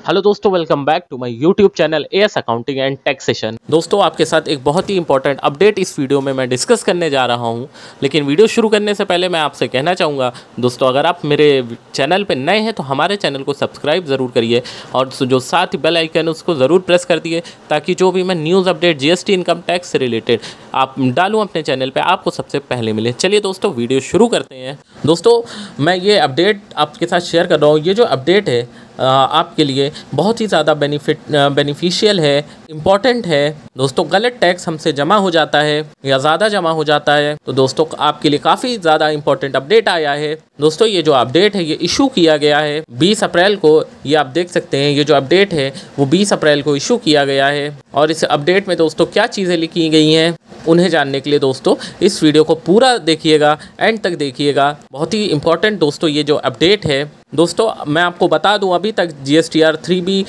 Hello दोस्तों, welcome back to my YouTube channel AS accounting and taxation. दोस्तों, आपके साथ एक बहुत ही इंपॉर्टेंट अपडेट इस वीडियो में मैं डिस्कस करने जा रहा हूं। लेकिन वीडियो शुरू करने से पहले मैं आपसे कहना चाहूँगा दोस्तों, अगर आप मेरे चैनल पर नए हैं तो हमारे चैनल को सब्सक्राइब ज़रूर करिए और जो साथ ही बेल आइकन उसको ज़रूर प्रेस कर दिए ताकि जो भी मैं news update GST income tax से रिलेटेड आप डालूँ अपने चैनल पर आपको सबसे पहले मिले। चलिए दोस्तों, वीडियो शुरू करते हैं। दोस्तों, मैं ये अपडेट आपके साथ शेयर कर रहा हूँ। ये जो अपडेट है आपके लिए बहुत ही ज़्यादा बेनिफिशियल है, इम्पॉर्टेंट है। दोस्तों, गलत टैक्स हमसे जमा हो जाता है या ज़्यादा जमा हो जाता है तो दोस्तों आपके लिए काफ़ी ज़्यादा इम्पॉर्टेंट अपडेट आया है। दोस्तों, ये जो अपडेट है ये इशू किया गया है 20 अप्रैल को। ये आप देख सकते हैं, ये जो अपडेट है वो 20 अप्रैल को इशू किया गया है। और इस अपडेट में दोस्तों क्या चीज़ें लिखी गई हैं उन्हें जानने के लिए दोस्तों इस वीडियो को पूरा देखिएगा, एंड तक देखिएगा। बहुत ही इम्पॉर्टेंट दोस्तों ये जो अपडेट है। दोस्तों, मैं आपको बता दूं, अभी तक GSTR 3B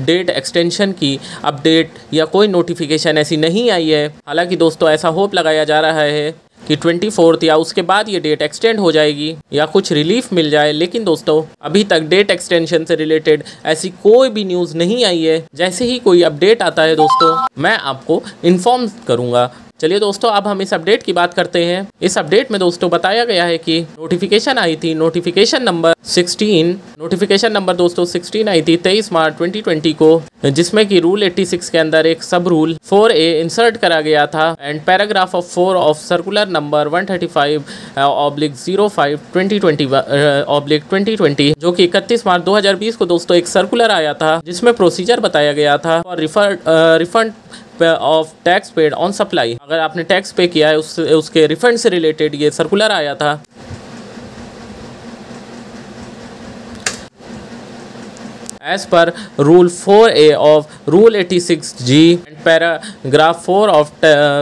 डेट एक्सटेंशन की अपडेट या कोई नोटिफिकेशन ऐसी नहीं आई है। हालांकि दोस्तों ऐसा होप लगाया जा रहा है कि 24 या उसके बाद ये डेट एक्सटेंड हो जाएगी या कुछ रिलीफ मिल जाए। लेकिन दोस्तों अभी तक डेट एक्सटेंशन से रिलेटेड ऐसी कोई भी न्यूज़ नहीं आई है। जैसे ही कोई अपडेट आता है दोस्तों मैं आपको इन्फॉर्म करूँगा। चलिए दोस्तों, अब हम इस अपडेट की बात करते हैं। इस अपडेट में दोस्तों बताया गया है कि नोटिफिकेशन आई थी, नोटिफिकेशन नंबर 16 आई थी 23 मार्च 2020 को, जिसमें कि रूल 86 के अंदर एक सब रूल 4A इंसर्ट करा गया था and paragraph of 4 of circular number 135/05 2020 जो कि 31 मार्च 2020 को दोस्तों एक सर्कुलर आया था जिसमें प्रोसीजर बताया गया था और refund of tax paid on supply. अगर आपने टैक्स पे किया है उसके रिफंड से रिलेटेड ये सर्कुलर आया था। As per Rule 4A of Rule 86G and Paragraph 4 of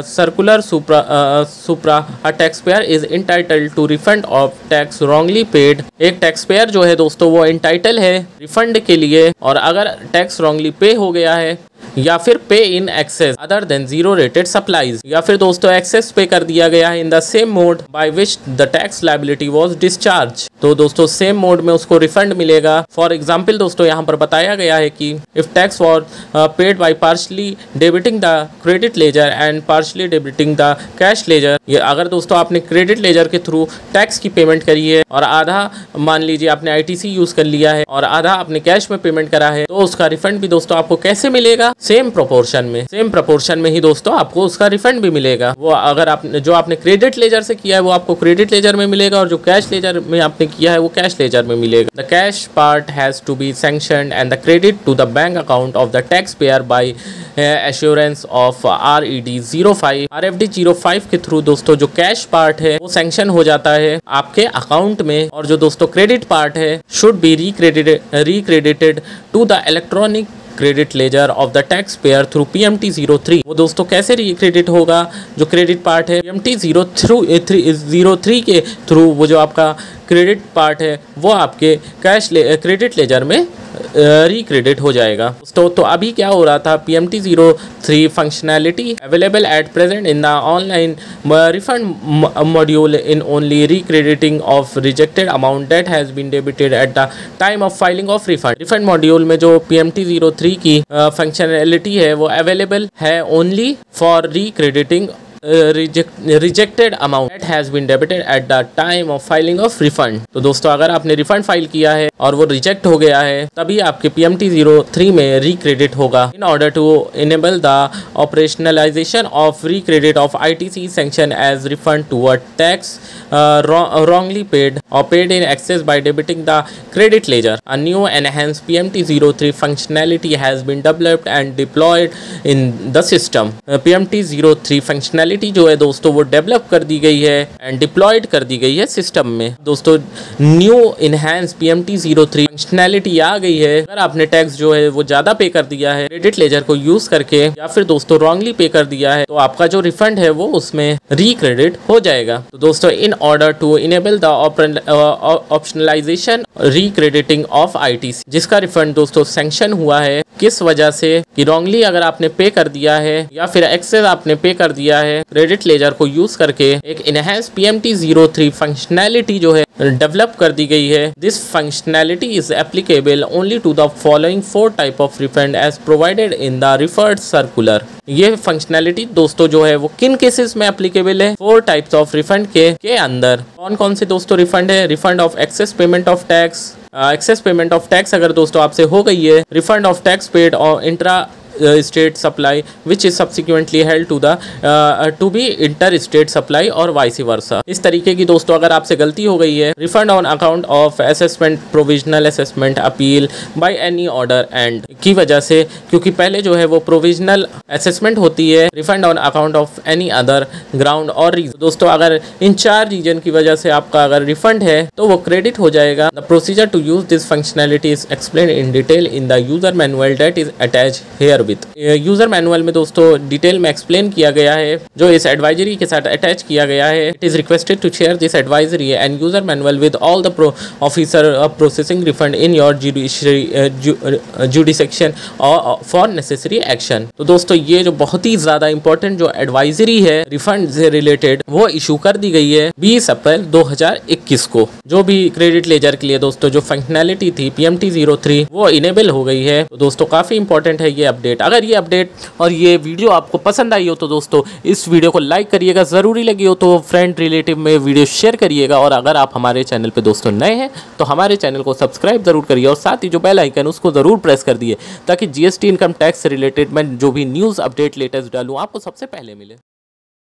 Circular Supra, a taxpayer is entitled to refund of tax wrongly paid। एक टैक्सपेयर जो है दोस्तों वो इंटाइटल है रिफंड के लिए, और अगर टैक्स रॉन्गली पे हो गया है या फिर पे in excess other than zero rated supplies, या फिर दोस्तों एक्सेस पे कर दिया गया है in the same mode by which the tax liability was discharge, तो दोस्तों सेम मोड में उसको रिफंड मिलेगा। फॉर एग्जांपल दोस्तों यहाँ पर बताया गया है कि if tax was paid by partially debiting the credit ledger and partially debiting the cash ledger. ये अगर दोस्तों आपने क्रेडिट लेजर के थ्रू टैक्स की पेमेंट करी है और आधा मान लीजिए आपने ITC यूज कर लिया है और आधा आपने कैश में पेमेंट करा है, तो उसका रिफंड भी दोस्तों आपको कैसे मिलेगा? सेम प्रोपोर्शन में ही दोस्तों आपको उसका रिफंड भी मिलेगा। वो अगर आपने जो आपने क्रेडिट लेजर से किया है वो आपको क्रेडिट लेजर में मिलेगा, और जो कैश लेजर में आपने किया है वो कैश लेजर में मिलेगा। The cash part has to be sanctioned and the credit to the bank account of the tax payer by assurance of RFD 05 के थ्रू दोस्तों जो कैश पार्ट है वो सैंक्शन हो जाता है आपके अकाउंट में, और जो दोस्तों क्रेडिट पार्ट है should be recredited to the electronic credit ledger of the tax payer through PMT 03। वो दोस्तों कैसे रिक्रेडिट होगा? जो क्रेडिट पार्ट है PMT 03 के थ्रू वो जो आपका क्रेडिट पार्ट है वो आपके क्रेडिट लेजर में रिक्रेडिट हो जाएगा। तो अभी क्या हो रहा था, PMT 03 functionality available at present in the online refund module in only recrediting of rejected amount that has been debited at the time of filing of refund module में जो PMT 03 की फंक्शनैलिटी है वो अवेलेबल है only for recrediting rejected amount that has been debited at the time of filing of refund. तो दोस्तों अगर आपने रिफंड फाइल किया है और वो रिजेक्ट हो गया है तभी आपके PMT 03 में रिक्रेडिट होगा। In order to enable the operationalisation of recredit of ITC sanction as refund to a tax wrongly paid or paid in excess by debiting the credit ledger, a new enhanced PMT 03 functionality has been developed and deployed in the system। PMT 03 functionality जो है दोस्तों वो develop कर दी गई है and diploid कर दी गई है सिस्टम में। दोस्तों न्यू इनहैंस PMT 03 फंक्शनैलिटी आ गई है। अगर आपने टैक्स जो है वो ज़्यादा पे कर दिया है क्रेडिट लेजर को यूज़ करके या फिर दोस्तों रॉन्गली पे कर दिया है तो आपका जो रिफंड है वो उसमें रिक्रेडिट हो जाएगा। तो दोस्तों in order to enable the optionalisation recrediting of ITC, जिसका रिफंड दोस्तों सैंक्शन हुआ है किस वजह से कि रॉन्गली अगर आपने पे कर दिया है या फिर एक्सेस आपने पे कर दिया है क्रेडिट लेजर को यूज करके एक इनहेंस PMT03 फंक्शनैलिटी जो है डेवलप कर दी गई है। This functionality is applicable only to the following 4 type of refund as provided in the referred circular. ये फंक्शनैलिटी दोस्तों जो है वो किन केसेस में एप्लीकेबल है? 4 टाइप्स ऑफ रिफंड के अंदर। कौन कौन से दोस्तों रिफंड है? Refund of excess payment of tax, excess payment of tax अगर दोस्तों आपसे हो गई है, रिफंड ऑफ टैक्स पेड और intra state supply which is subsequently held to be inter state supply और वाइस वर्सा। इस तरीके की दोस्तों अगर आपसे गलती हो गई है, refund on account of assessment provisional assessment appeal by any order and की वजह से, क्योंकि पहले जो है वो प्रोविजनल असेसमेंट होती है, refund on account of any other ground और रीजन। दोस्तों अगर इन 4 रीजन की वजह से आपका अगर रिफंड है तो वो क्रेडिट हो जाएगा। The procedure to use this functionality is explain in detail in the user manual that is attach herewith. User manual में दोस्तों डिटेल में एक्सप्लेन किया गया है जो इस एडवाइजरी के साथ अटैच किया गया है। It is requested to share this advisory and user manual with all the officer processing refund in your jurisdiction for necessary action. तो दोस्तों ये जो बहुत ही ज्यादा इंपॉर्टेंट जो एडवाइजरी है रिफंड से रिलेटेड वो इशू कर दी गई है 20 अप्रैल 2021 को। जो भी क्रेडिट लेजर के लिए दोस्तों जो फंक्शनैलिटी थी PMT03 वो इनेबल हो गई है। तो दोस्तों काफी इंपॉर्टेंट है ये अपडेट। अगर ये अपडेट और ये वीडियो आपको पसंद आई हो तो दोस्तों इस वीडियो को लाइक करिएगा, ज़रूरी लगी हो तो फ्रेंड रिलेटिव में वीडियो शेयर करिएगा। और अगर आप हमारे चैनल पे दोस्तों नए हैं तो हमारे चैनल को सब्सक्राइब जरूर करिए और साथ ही जो बेल आइकन उसको ज़रूर प्रेस कर दिए ताकि GST इनकम टैक्स से रिलेटेड मैं जो भी न्यूज़ अपडेट लेटेस्ट डालूँ आपको सबसे पहले मिले।